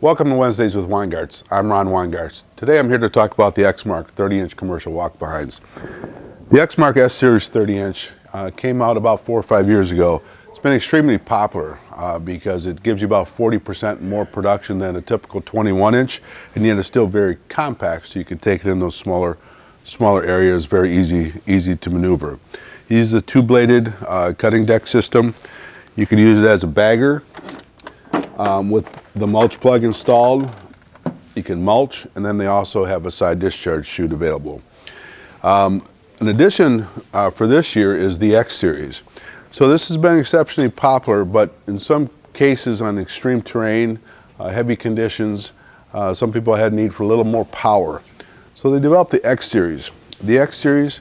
Welcome to Wednesdays with Weingartz. I'm Ron Weingartz. Today I'm here to talk about the Exmark 30-inch commercial walk-behinds. The Exmark S series 30-inch came out about 4 or 5 years ago. It's been extremely popular because it gives you about 40% more production than a typical 21-inch, and yet it's still very compact, so you can take it in those smaller areas, very easy to maneuver. You use the two-bladed cutting deck system. You can use it as a bagger. With the mulch plug installed, you can mulch, and then they also have a side discharge chute available. An addition for this year is the X series. So this has been exceptionally popular, but in some cases on extreme terrain, heavy conditions, some people had need for a little more power. So they developed the X series. The X series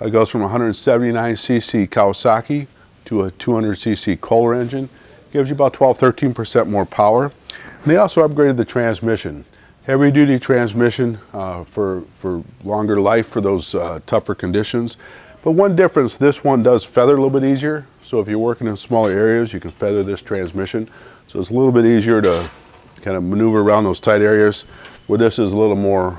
goes from 179cc Kawasaki to a 200cc Kohler engine. Gives you about 12–13% more power. And they also upgraded the transmission. Heavy duty transmission for longer life for those tougher conditions. But one difference, this one does feather a little bit easier. So if you're working in smaller areas, you can feather this transmission. So it's a little bit easier to kind of maneuver around those tight areas, where this is a little more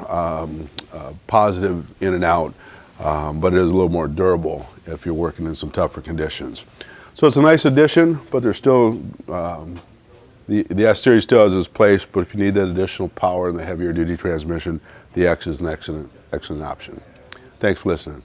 positive in and out, but it is a little more durable if you're working in some tougher conditions. So it's a nice addition, but there's still, the S series still has its place, but if you need that additional power and the heavier duty transmission, the X is an excellent option. Thanks for listening.